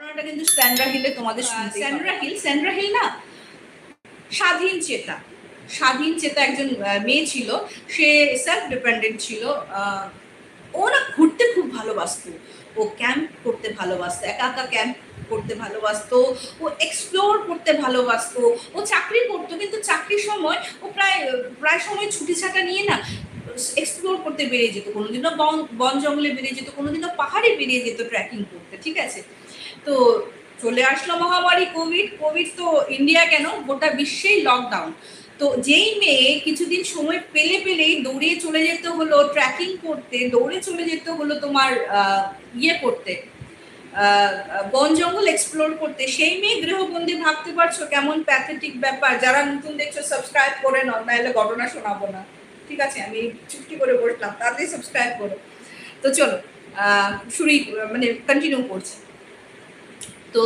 ঘটনাটা কিন্তু স্যান্ড্রা হিলে তোমাদের শুনতে। স্যান্ড্রা হিল না স্বাধীন চেতা একজন মেয়ে ছিল। সে সেলফ ডিপেন্ডেন্ট ছিল। ও না ঘুরতে খুব ভালোবাসতো, ও ক্যাম্প করতে ভালোবাসতো, একা একা ক্যাম্প করতে ভালোবাসতো, ও এক্সপ্লোর করতে ভালোবাসতো। ও চাকরি করতো, কিন্তু চাকরির সময় ও প্রায় সময় ছুটি ছাটা নিয়ে না এক্সপ্লোর করতে বেরিয়ে যেত। কোনোদিনও বন জঙ্গলে বেরিয়ে যেত, কোনোদিনও পাহাড়ে বেরিয়ে যেত ট্রেকিং করতে। ঠিক আছে, তো চলে আসলো মহামারী কোভিড। তো ইন্ডিয়া কেন, গোটা বিশ্বেই লকডাউন। তো যেই মেয়ে কিছুদিন সময় পেলেই দৌড়িয়ে চলে যেতে হলো ট্রেকিং করতে, দৌড়ে চলে যেতে হলো তোমার ইয়ে করতে, বন জঙ্গল এক্সপ্লোর করতে, সেই মেয়ে গৃহবন্দী। ভাবতে পারছো কেমন প্যাথেটিক ব্যাপার? যারা নতুন দেখছো সাবস্ক্রাইব করে নাও, নাহলে ঘটনা শোনাবো না। ঠিক আছে, আমি চুক্তি করে বসলাম, তাড়াতাড়ি সাবস্ক্রাইব করো। তো চলো কন্টিনিউ করছি। তো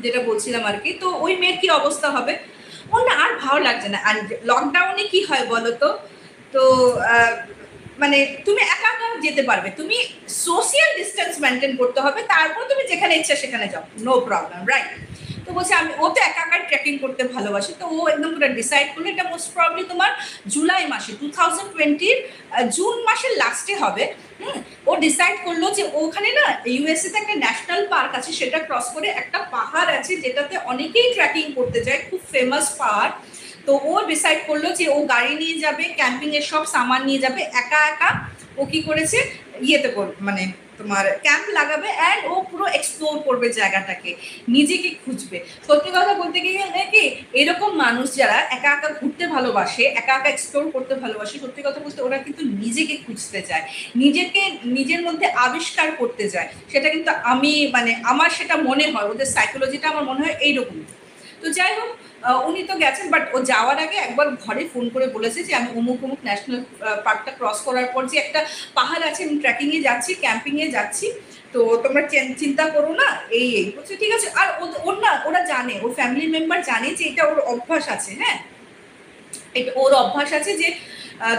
যেটা বলছিলাম আর কি, তো ওই মেয়ের কি অবস্থা হবে, ওর না আর ভালো লাগছে না। আর লকডাউনে কি হয় বলো তো, তো মানে তুমি একা একা যেতে পারবে, তুমি সোশিয়াল ডিস্টেন্স মেনটেন করতে হবে, তারপর তুমি যেখানে ইচ্ছা সেখানে যাও, নো প্রবলেম, রাইট? তো বলছে ও তো একা একা ট্রেকিং করতে ভালোবাসে। তো ও একদম পুরো ডিসাইড করলো, এটা মোস্ট প্রবলি তোমার জুলাই মাসে 2020 জুন মাসের লাস্টে হবে। ও ডিসাইড করলো যে ওখানে না ইউএসএ তে একটা ন্যাশনাল পার্ক আছে, সেটা ক্রস করে একটা পাহাড় আছে যেটাতে অনেকেই ট্রেকিং করতে যায়, খুব ফেমাস পাহাড়। তো ও ডিসাইড করলো যে ও গাড়ি নিয়ে যাবে, ক্যাম্পিং এর সব সামান নিয়ে যাবে, একা একা ও কি করেছে ইয়েতে মানে তোমার ক্যাম্প লাগাবে, অ্যান্ড ও পুরো এক্সপ্লোর করবে জায়গাটাকে, নিজেকে খুঁজবে। সত্যি কথা বলতে গিয়ে নাকি এরকম মানুষ যারা একা একা ঘুরতে ভালোবাসে, একা একা এক্সপ্লোর করতে ভালোবাসে, সত্যি কথা বলতে ওরা কিন্তু নিজেকে খুঁজতে চায়, নিজের মধ্যে আবিষ্কার করতে চায়। সেটা কিন্তু আমার সেটা মনে হয়, ওদের সাইকোলজিটা আমার মনে হয় এইরকম। তো যাই হোক, উনি তো গেছেন, বাট ও যাওয়ার আগে একবার ঘরে ফোন করে বলেছে যে আমি অমুক ন্যাশনাল পার্কটা ক্রস করার পর যে একটা পাহাড় আছে, আমি ট্রেকিংয়ে যাচ্ছি, ক্যাম্পিংয়ে যাচ্ছি, তো তোমরা চিন্তা করো না, এই বলছে ঠিক আছে। আর ওরা জানে, ওর ফ্যামিলি মেম্বার জানে যে এটা ওর অভ্যাস আছে। হ্যাঁ, এটা ওর অভ্যাস আছে যে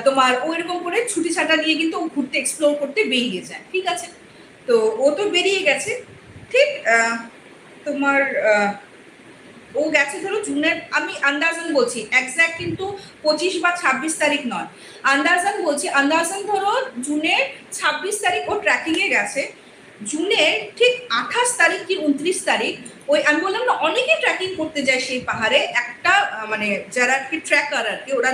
তোমার ও এরকম করে ছুটি ছাটা নিয়ে কিন্তু ও ঘুরতে এক্সপ্লোর করতে বেরিয়ে যায়। ঠিক আছে, তো ও তো বেরিয়ে গেছে, ঠিক তোমার ও গেছে ধরো জুনের, আমি আন্দাজান বলছি, এক্স্যাক্ট কিন্তু 25 বা 26 তারিখ নয়, আন্দাজান ধরো জুনের 26 তারিখ ও ট্রেকিংয়ে গেছে। জুনের ঠিক 28 তারিখ কি 29 তারিখ, ওই আমি বললাম না অনেকে ট্রেকিং করতে যায় সেই পাহাড়ে, একটা যারা আর কি ট্রেকার আর কি, ওরা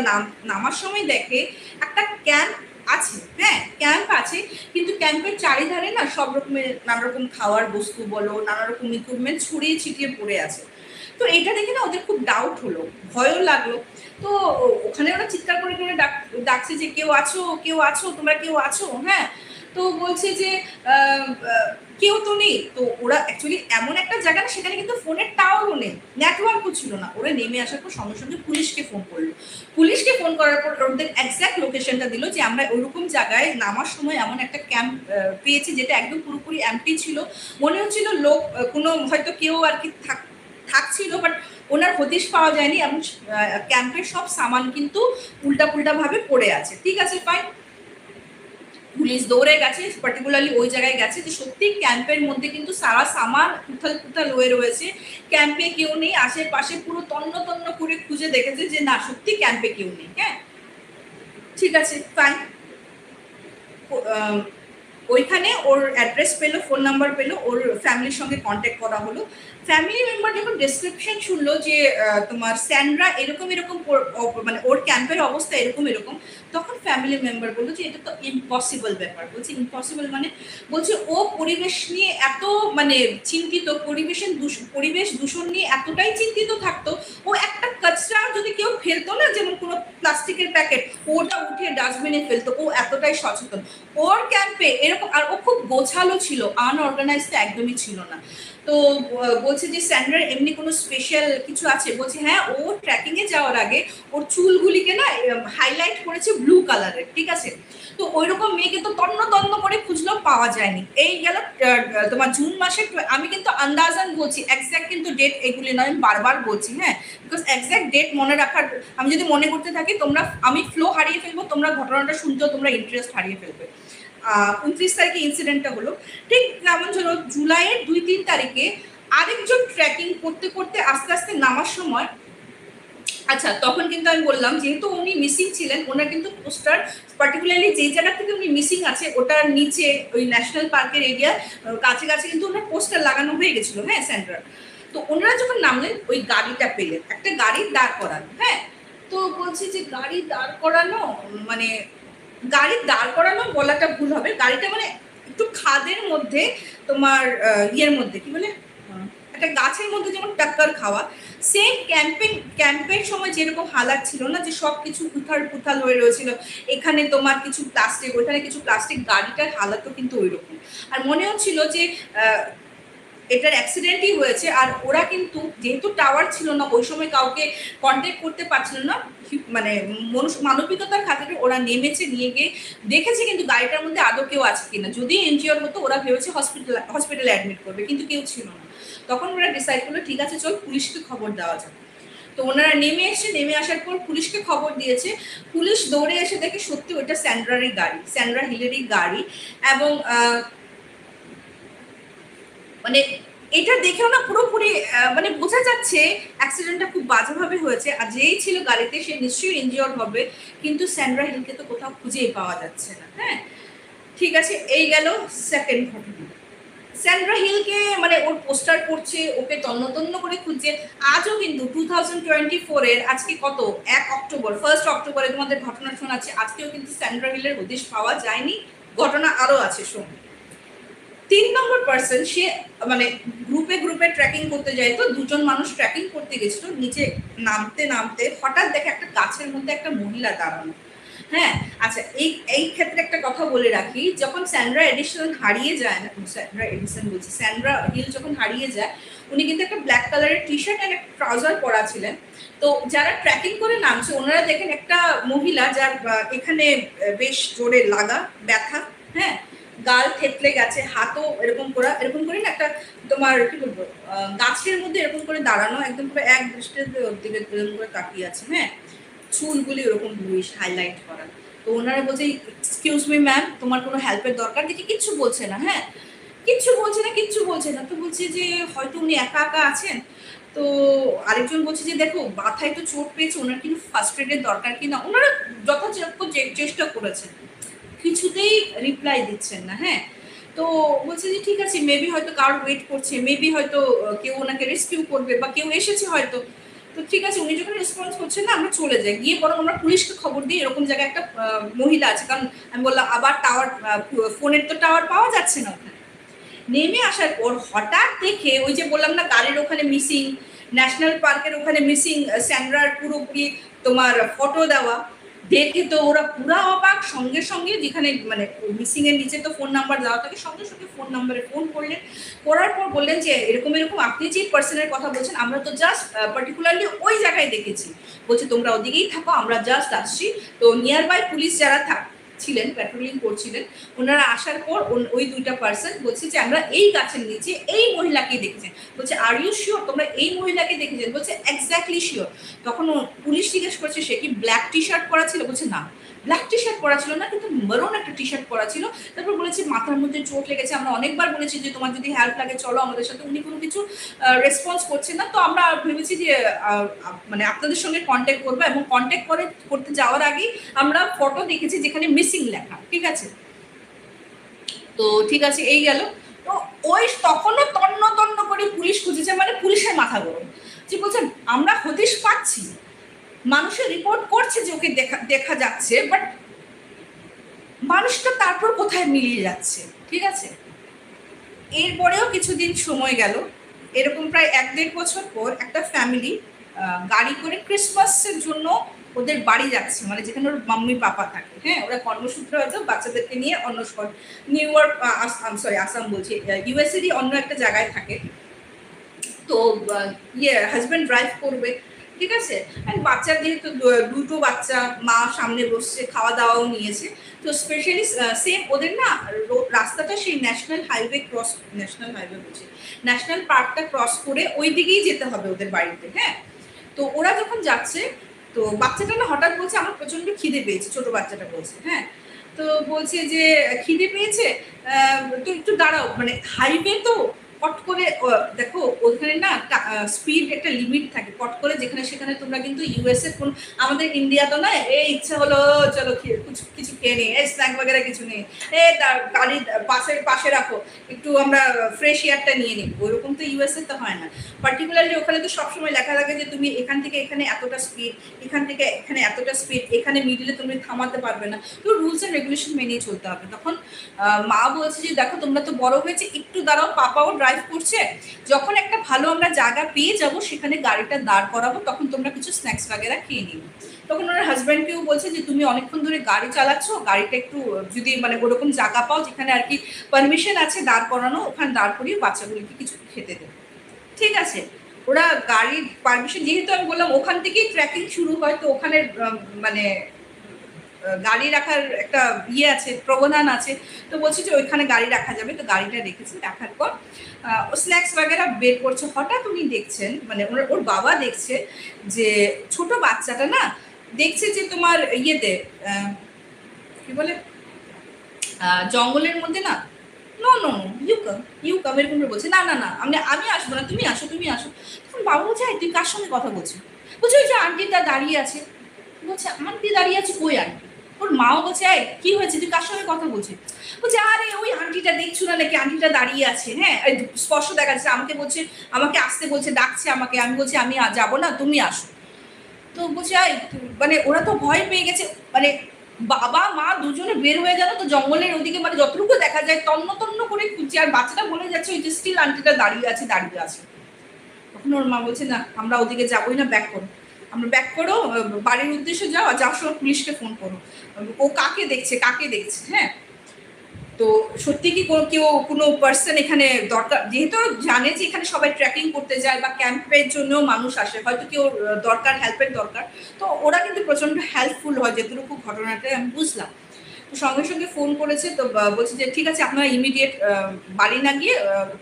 নামার সময় দেখে একটা ক্যাম্প আছে। হ্যাঁ, ক্যাম্প আছে, কিন্তু ক্যাম্পের চারিধারে না সব রকমের নানা রকম খাওয়ার বস্তু বলো, নানা রকম ইকুইপমেন্ট ছড়িয়ে ছিটিয়ে পড়ে আছে। তো এটা দেখে না ওদের খুব ডাউট হলো, ভয়ও লাগলো। তো ওখানে ওরা চিৎকার করে করে ডাকছে যে কেউ আছো, তোমরা কেউ আছো? হ্যাঁ, তো বলছে যে কেউ তো নেই। তো ওরা অ্যাকচুয়ালি এমন একটা জায়গা না, সেখানে কিন্তু ফোনের টাওয়ারও নেই, নেটওয়ার্কও ছিল না। ওরা নেমে আসার পর সঙ্গে সঙ্গে পুলিশকে ফোন করলো। পুলিশকে ফোন করার পর ওদের এক্স্যাক্ট লোকেশনটা দিল যে আমরা ওরকম জায়গায় নামার সময় এমন একটা ক্যাম্প পেয়েছি, যেটা একদম পুরোপুরি এমটি ছিল। মনে হচ্ছিল লোক কোনো হয়তো কেউ আর কি থাকছিল, বাট ওনার হদিশ পাওয়া যায়নি, এবং ক্যাম্পের সব সামান কিন্তু উল্টা ভাবে পড়ে আছে। ঠিক আছে, ফাইন। পুলিশ দৌড়ে গেছে, পার্টিকুলারলি ওই জায়গায় গেছে, যে সত্যি ক্যাম্পের মধ্যে কিন্তু সারা সামান উথাল হয়ে রয়েছে, ক্যাম্পে কেউ নেই। আশেপাশে পুরো তন্ন করে খুঁজে দেখেছে যে না, সত্যি ক্যাম্পে কেউ নেই। হ্যাঁ, ঠিক আছে, ফাইন। ওইখানে ওর অ্যাড্রেস পেলো, ফোন নাম্বার পেলো, ওর ফ্যামিলির সঙ্গে কন্ট্যাক্ট করা হলো। ফ্যামিলি মেম্বার যখন ডেসক্রিপশন শুনলো যে তোমার স্যান্ড্রা এরকম ওর ক্যাম্পের অবস্থা এরকম, তখন ফ্যামিলি মেম্বার বললো যে এটা তো ইম্পসিবল ব্যাপার। বলছে ইম্পসিবল বলছে ও পরিবেশ নিয়ে এত চিন্তিত, পরিবেশ দূষণ নিয়ে এতটাই চিন্তিত থাকতো, ও একটা কাচরা যদি কেউ ফেলতো না, যেমন কোনো প্লাস্টিকের প্যাকেট, ওটা উঠে ডাস্টবিনে ফেলতো, ও এতটাই সচেতন। ওর ক্যাম্পে এরকম, আর ও খুব গোছালো ছিল, আনঅর্গানাইজ তো একদমই ছিল না। তো বলছে যে স্যান্ড্রার এমনি কোনো স্পেশাল কিছু আছে? বলছে হ্যাঁ, ও ট্রেকিংয়ে যাওয়ার আগে ওর চুলগুলিকে না হাইলাইট করেছে ব্লু কালারের। ঠিক আছে, তো ওইরকম মেয়ে কিন্তু তন্ন করে খুঁজলো, পাওয়া যায়নি। এই গেল তোমার জুন মাসে। আমি কিন্তু আন্দাজান বলছি, এক্স্যাক্ট কিন্তু ডেট এগুলি নয়, আমি বারবার বলছি। হ্যাঁ, বিকজ এক্স্যাক্ট এক্স্যাক্ট ডেট মনে রাখার, আমি যদি মনে করতে থাকি তোমরা, আমি ফ্লো হারিয়ে ফেলবো, তোমরা ঘটনাটা শুনতেও তোমরা ইন্টারেস্ট হারিয়ে ফেলবে। 29 তারিখে ইনসিডেন্টটা হলো, ঠিক যেমন ধরো জুলাইয়ের 2-3 তারিখে আরেকজন ট্রেকিং করতে করতে আস্তে আস্তে নামার সময়, আচ্ছা তখন কিন্তু আমি বললাম যেহেতু উনি মিসিং ছিলেন, ওনার কিন্তু পোস্টার পার্টিকুলারলি যেই জায়গা থেকে উনি মিসিং আছে ওটার নিচে ওই ন্যাশনাল পার্কের এরিয়া কাছে কাছে কিন্তু ওনার পোস্টার লাগানো হয়ে গেছিল, হ্যাঁ, সেন্টার। তো ওনারা যখন নামলেন ওই গাড়িটা পেলেন, একটা গাড়ি দাঁড় করানো, হ্যাঁ। তো বলছি যে গাড়ি দাঁড় করানো মানে, গাড়ি দাঁড় করানো বলাটা ভুল হবে, গাড়িটা মানে একটু খাদের মধ্যে, তোমার ইয়ের মধ্যে কি বলে, একটা গাছের মধ্যে যেমন টাক্কর খাওয়া, সেম ক্যাম্পের সময় যেরকম হালাত ছিল না, যে সব কিছু উথাল পুথাল হয়ে রয়েছিল, এখানে তোমার কিছু প্লাস্টিক, ওইখানে কিছু প্লাস্টিক, গাড়িটার হালাতও কিন্তু ওই রকম। আর মনে হচ্ছিল যে এটার অ্যাক্সিডেন্টই হয়েছে। আর ওরা কিন্তু যেহেতু টাওয়ার ছিল না ওই সময়, কাউকে কন্ট্যাক্ট করতে পারছিল না, মানে মানবিকতার খাতিরে ওরা নেমেছে, নিয়ে গিয়ে দেখেছে কিন্তু গাড়িটার মধ্যে আদৌ কেউ আছে কিনা, যদি এনজিওর মতো ওরা ভেবেছে হসপিটালে অ্যাডমিট করবে, কিন্তু কেউ ছিল না। তখন ওরা ডিসাইড করলো ঠিক আছে চল পুলিশকে খবর দেওয়া যাবে। তো ওনারা নেমে এসে, নেমে আসার পর পুলিশকে খবর দিয়েছে, পুলিশ দৌড়ে এসে দেখে সত্যি ওইটা স্যান্ড্রারই গাড়ি, স্যান্ড্রা হিলেরই গাড়ি। এবং মানে এটা দেখেও না পুরোপুরি মানে বোঝা যাচ্ছে অ্যাক্সিডেন্টটা খুব বাজেভাবে হয়েছে, আর যেই ছিল গাড়িতে সে নিশ্চয়ই ইনজিওর হবে, কিন্তু স্যান্ড্রা হিলকে তো কোথাও খুঁজেই পাওয়া যাচ্ছে না। হ্যাঁ, ঠিক আছে, এই গেল সেকেন্ড ঘটনা। স্যান্ড্রা হিলকে মানে ওর পোস্টার করছে, ওকে তন্ন তন্ন করে খুঁজছে। আজও কিন্তু 2024-এর আজকে কত, 1 অক্টোবর, 1 অক্টোবরে তোমাদের ঘটনা শোনাচ্ছে, আজকেও কিন্তু স্যান্ড্রা হিলের হদিশ পাওয়া যায়নি। ঘটনা আরো আছে, শোন। 3 নম্বর পার্সন, সে মানে গ্রুপে গ্রুপে ট্রেকিং করতে যায়, তো দুজন মানুষ ট্রেকিং করতে গেছিল, নিচে নামতে নামতে হঠাৎ দেখে একটা গাছের মধ্যে একটা মহিলা দাঁড়ানো। হ্যাঁ, আচ্ছা এই ক্ষেত্রে একটা কথা বলে রাখি, যখন স্যান্ড্রা এডিসন হারিয়ে যায় না, স্যান্ড্রা এডিসন বলছি, স্যান্ড্রা হিল যখন হারিয়ে যায়, উনি কিন্তু একটা ব্ল্যাক কালারের টি শার্ট আর একটা ট্রাউজার পরা ছিলেন। তো যারা ট্রেকিং করে নামছে ওনারা দেখেন একটা মহিলা যার এখানে বেশ জোরে লাগা ব্যথা, হ্যাঁ, গাল থেতলে গেছে, হাতও এরকম করে না একটা, তোমার কি বলবো, গাছের মধ্যে এরকম করে দাঁড়ানো, একদম পুরো এক দৃষ্টিতে ওর দিকে এরকম করে তাকিয়ে আছে, হ্যাঁ, চুলগুলি ওরকম ব্লুইশ হাইলাইট করা। তো ওনারা বলছে এক্সকিউজ মি ম্যাম, তোমার কোনো হেল্পের দরকার? দেখি কিচ্ছু বলছে না, হ্যাঁ, কিচ্ছু বলছে না। তো বলছে যে হয়তো উনি একা একা আছেন। তো আরেকজন বলছে যে দেখো মাথায় তো চোট পেয়েছে, ওনার কিন্তু ফার্স্ট এডের দরকার কিনা। ওনারা যথাযথ চেষ্টা করেছেন, কিছুতেই রিপ্লাই দিচ্ছেন না। হ্যাঁ, তো বলছে যে ঠিক আছে, মেবি হয়তো কারোর ওয়েট করছে, মেবি হয়তো কেউ ওনাকে রেস্কিউ করবে বা কেউ এসেছে হয়তো। তো ঠিক আছে, উনি যখন রেসপন্স করছেন না, আমরা চলে যাই, গিয়ে বরং আমরা পুলিশকে খবর দিই এরকম জায়গায় একটা মহিলা আছে। কারণ আমি বললাম আবার টাওয়ার, ফোনের তো টাওয়ার পাওয়া যাচ্ছে না ওখানে। নেমে আসার পর হঠাৎ দেখে ওই যে বললাম না গাড়ির ওখানে মিসিং, ন্যাশনাল পার্কের ওখানে মিসিং স্যান্ড্রার পুরোপুরি তোমার ফটো দেওয়া, দেখে তো ওরা পুরা অবাক। সঙ্গে সঙ্গে যেখানে মানে মিসিং এর নিচে তো ফোন নাম্বার দেওয়া থাকে, সঙ্গে সঙ্গে ফোন নাম্বারে ফোন করলেন, করার পর বললেন যে এরকম এরকম আপনি যে পার্সনের কথা বলছেন আমরা তো জাস্ট পার্টিকুলারলি ওই জায়গায় দেখেছি। বলছে তোমরা ওদিকেই থাকো, আমরা জাস্ট আসছি। তো নিয়ার বাই পুলিশ যারা ছিলেন, প্যাট্রোলিং করছিলেন, ওনারা আসার পর ওই দুইটা পার্সন বলছে যে আমরা এই গাছের নিচে এই মহিলাকে দেখেছেন। বলছে আর ইউ শিওর তোমরা এই মহিলাকে দেখেছেন? বলছে এক্স্যাক্টলি শিওর। তখন পুলিশ জিজ্ঞেস করছে সে কি ব্ল্যাক টি শার্ট পরা ছিল? বলছে না, ব্ল্যাক টি শার্ট পরা ছিল না, কিন্তু মেরুন একটা টি শার্ট পরা ছিল। তারপর বলেছে মাথার মধ্যে চোট লেগেছে, আমরা অনেকবার বলেছি যে তোমার যদি হেল্প লাগে চলো আমাদের সাথে, উনি কোনো কিছু রেসপন্স করছে না। তো আমরা ভেবেছি যে মানে আপনাদের সঙ্গে কন্ট্যাক্ট করবো, এবং কন্ট্যাক্ট করতে যাওয়ার আগেই আমরা ফটো দেখেছি যেখানে মিসিং লেখা, ঠিক আছে। তো ঠিক আছে, এই গেল। তো ওই তখনও তন্ন তন্ন করে পুলিশ খুঁজেছে, মানে পুলিশের মাথা গরম, যে বলছে আমরা হদিশ পাচ্ছি, মানুষের রিপোর্ট করছে যে ওকে দেখা যাচ্ছে, বাট মানুষটা তারপর কোথায় মিলিয়ে যাচ্ছে, ঠিক আছে। এরপরেও কিছুদিন সময় গেল, এরকম প্রায় 1-1.5 বছর পর একটা ফ্যামিলি গাড়ি করে ক্রিসমাসের জন্য ওদের বাড়ি যাচ্ছে, মানে যেখানে ওর মাম্মি পাপা থাকে। হ্যাঁ, ওরা কর্মসূত্রে হয়তো বাচ্চাদেরকে নিয়ে অন্য নিউ ইয়র্ক, আসাম বলছি, ইউএসএরই অন্য একটা জায়গায় থাকে। তো হাজব্যান্ড ড্রাইভ করবে, ঠিক আছে। অ্যান্ড বাচ্চা যেহেতু দুটো বাচ্চা, মা সামনে বসছে, খাওয়া দাওয়াও নিয়েছে। তো স্পেশালি সেম ওদের না রাস্তাটা সেই ন্যাশনাল পার্কটা ক্রস করে ওই দিকেই যেতে হবে ওদের বাড়িতে। হ্যাঁ, তো ওরা যখন যাচ্ছে, তো বাচ্চাটা না হঠাৎ বলছে আমার প্রচন্ড খিদে পেয়েছে, ছোট বাচ্চাটা বলছে, হ্যাঁ। তো বলছে যে খিদে পেয়েছে, তো একটু দাঁড়াও, মানে হাইওয়ে তো পট করে দেখো ওখানে না স্পিড একটা লিমিট থাকে, পট করে যেখানে সেখানে তোমরা কিন্তু ইউএসএ কোন, আমাদের ইন্ডিয়া তো না এই ইচ্ছা হলো চলো কিছু খেয়ে নিই, এই স্ন্যাক বগেরা কিছু নেই, গাড়ি পাশে রাখো, একটু আমরা ফ্রেশ এয়ারটা নিয়ে নিই, ওইরকম তো ইউএসএ তো হয় না। পার্টিকুলারলি ওখানে তো সবসময় লেখা থাকে যে তুমি এখান থেকে এখানে এতটা স্পিড, এখান থেকে এখানে এতটা স্পিড, এখানে মিডিলে তুমি থামাতে পারবে না, তো রুলস এন্ড রেগুলেশন মেনেই চলতে হবে। তখন মা বলছে যে দেখো তোমরা তো বড় হয়েছে, একটু দাঁড়াও, পাপাও ড্রাইভ করছে, যখন একটা ভালো আমরা জায়গা পেয়ে যাব সেখানে গাড়িটা দাঁড় করাবো, তখন তোমরা কিছু স্ন্যাক্স বাগেরা খেয়ে নিবে। তখন ওনার হাজব্যান্ডকেও বলছে যে তুমি অনেকক্ষণ ধরে গাড়ি চালাচ্ছ, গাড়িটা একটু যদি মানে ওরকম জায়গা পাও যেখানে আর কি পারমিশন আছে দাঁড় করানো, ওখানে দাঁড় করিয়ে বাচ্চাগুলিকে কিছু খেতে দেবে। ঠিক আছে, ওরা গাড়ির পারমিশন, যেহেতু আমি বললাম ওখান থেকেই ট্র্যাকিং শুরু হয়, তো ওখানে মানে গাড়ি রাখার একটা ইয়ে আছে, প্রবধান আছে, তো বলছি যে ওইখানে গাড়ি রাখা যাবে, তো গাড়িটা রেখেছে। রাখার পর ও স্ন্যাক্স বাগেরা বের করছে, হঠাৎ উনি দেখছেন, মানে ওর বাবা দেখছে যে ছোট বাচ্চাটা না দেখছে যে তোমার ইয়েতে কি বলে জঙ্গলের মধ্যে না, নো নো ইউ কাম এরকম করে বলছে, না না না আমি আসবো না, তুমি আসো তুমি আসো। তখন বাবা বলছে তুই কার সঙ্গে কথা বলছিস? বলছে ওই যে আন্টিটা দাঁড়িয়ে আছে। বলছে আন্টি দাঁড়িয়ে আছে, কই আন্টি? ওর মাও বলছে কি হয়েছে, তুই কার সঙ্গে কথা বলছিস? বলছে আরে ওই আন্টিটা দেখছো না নাকি, আন্টিটা দাঁড়িয়ে আছে, হ্যাঁ স্পষ্ট দেখা যাচ্ছে, আমাকে বলছে, আমাকে আসতে বলছে, ডাকছে আমাকে, আমি বলছি আমি যাবো না, তুমি আসো। তো বলছে মানে ওরা তো ভয় পেয়ে গেছে, মানে বাবা মা দুজনে বের হয়ে গেল, তো জঙ্গলের ওদিকে মানে যতটুকু দেখা যায় তন্ন তন্ন করে খুঁজছে, আর বাচ্চাটা বলে যাচ্ছে ওই যে স্টিল আন্টিটা দাঁড়িয়ে আছে দাঁড়িয়ে আছে। তখন ওর মা বলছে না আমরা ওদিকে যাবোই না, ব্যাক করো, আমরা ব্যাক করো, বাড়ির উদ্দেশ্যে যাও, আর যাওয়ার সময় পুলিশকে ফোন করো, ও কাকে দেখছে কাকে দেখছে। হ্যাঁ, তো সত্যি কি কেউ কোনো পার্সন এখানে দরকার, যেহেতু জানে যে এখানে সবাই ট্রেকিং করতে যায় বা ক্যাম্পের জন্য মানুষ আসে, হয়তো কেউ দরকার, হেল্পের দরকার, তো ওরা কিন্তু প্রচন্ড হেল্পফুল হয়, যেটুকু ঘটনাটা আমি বুঝলাম। তো সঙ্গে সঙ্গে ফোন করেছে, তো বলছে যে ঠিক আছে আপনারা ইমিডিয়েট বাড়ি না গিয়ে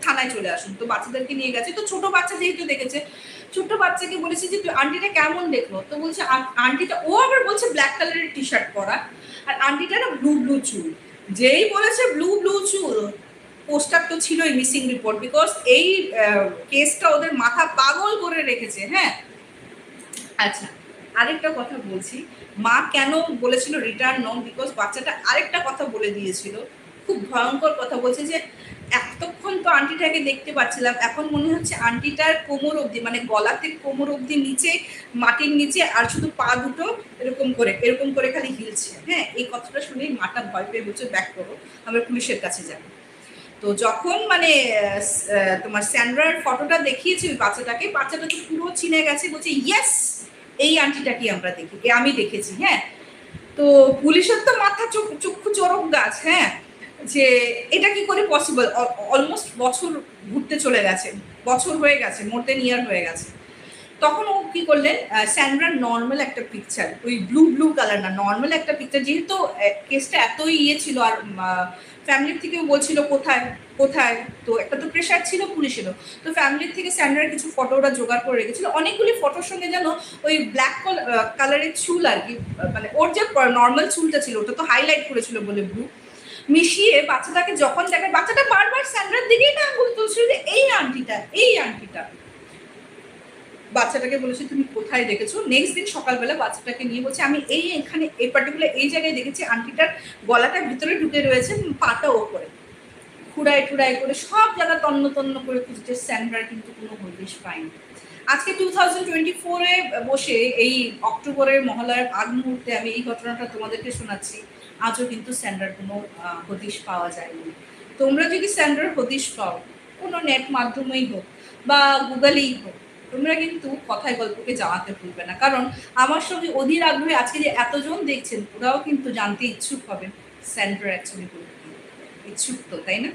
থানায় চলে আসুন। তো বাচ্চাদেরকে নিয়ে গেছে, তো ছোট বাচ্চা যেহেতু দেখেছে, ছোট্ট বাচ্চাকে বলেছে যে তুই আন্টিটা কেমন দেখলো, তো বলছে আন্টিটা, ও আবার বলছে ব্ল্যাক কালারের টি শার্ট পরা, আর আন্টিটা না ব্লু ব্লু চুল। যেই বলেছে ব্লু ব্লু চুল, পোস্টার তো ছিলই মিসিং রিপোর্ট, বিকজ এই কেসটা ওদের মাথা পাগল করে রেখেছে। হ্যাঁ, আচ্ছা আরেকটা কথা বলছি, মা কেন বলেছিল রিটার্ন নো, বিকজ বাচ্চাটা আরেকটা কথা বলে দিয়েছিল, খুব ভয়ঙ্কর কথা বলছে যে এতক্ষণ তো আন্টিটাকে দেখতে পাচ্ছিলাম, এখন মনে হচ্ছে আন্টিটার কোমর অবধি, মানে গলাতে কোমর অবধি নিচে, মাটির নিচে, আর শুধু পা দুটো এরকম করে খালি হিলছে। হ্যাঁ, এই কথাটা শুনেই মাটা ভয় পেয়ে বলছে ব্যাক করো, আমরা পুলিশের কাছে যাবো। তো যখন মানে তোমার স্যান্ড্রার ফটোটা দেখিয়েছি ওই বাচ্চাটাকে, বাচ্চাটা তো পুরো চিনে গেছে, বলছে ইয়েস এই আন্টিটাকে আমরা দেখি, আমি দেখেছি। হ্যাঁ, তো পুলিশের তো মাথা চক্ষু চরক গাছ। হ্যাঁ, যে এটা কি করে পসিবল, অলমোস্ট বছর ঘুরতে চলে গেছে, বছর হয়ে গেছে, মোর দেন ইয়ার হয়ে গেছে। তখন ও কি করলেন, স্যান্ড্রার নর্মাল একটা পিকচার, ওই ব্লু ব্লু কালার না, নর্মাল একটা পিকচার, যেহেতু কেসটা এতই ইয়ে ছিল, আর ফ্যামিলির থেকেও বলছিল কোথায় কোথায়, তো একটা তো প্রেশার ছিল পুলিশেরও, তো ফ্যামিলির থেকে স্যান্ড্রার কিছু ফটো ওরা জোগাড় করে রেখেছিল, অনেকগুলি ফটোর সঙ্গে যেন ওই ব্ল্যাক কালারের চুল আর কি, মানে ওর যে নর্মাল চুলটা ছিল ওটা তো হাইলাইট করেছিল বলে ব্লু মিশিয়ে, বাচ্চাটাকে যখন দেখে বাচ্চাটা বারবার স্যান্ড্রার দিকেই না আঙুল তুলছিল যে এই আন্টিটা এই আন্টিটা। বাচ্চাটাকে বলেছে তুমি কোথায় দেখেছো, নেক্সট দিন সকালবেলা বাচ্চাটাকে নিয়ে বলছে আমি এখানে এই পার্টিকুলার এই জায়গায় দেখেছি, আন্টিটার গলাটা ভিতরে ঢুকে রয়েছে, পাটা ওপরে, খুঁড়ায় টুড়াই করে সব জায়গা তন্ন তন্ন করে খুঁজছে, স্যান্ড্রার কিন্তু কোনো হদিশ পায়নি। আজকে 2024-এ বসে এই অক্টোবরের মহালয়ার আগ মুহূর্তে আমি এই ঘটনাটা তোমাদেরকে শোনাচ্ছি, আজও কিন্তু স্যান্ড্রার কোনো হদিশ পাওয়া যায়নি। তোমরা যদি স্যান্ড্রার হদিশ পাও, কোনো নেট মাধ্যমেই হোক বা গুগলেই হোক, তোমরা কিন্তু কথায় গল্পকে জানাতে ভুলবে না, কারণ আমার সঙ্গে অধীর আগ্রহে আজকে যে এতজন দেখছেন ওরাও কিন্তু জানতে ইচ্ছুক হবে স্যান্ড্রা অ্যাকচুয়ালি ইচ্ছুক, তো তাই না?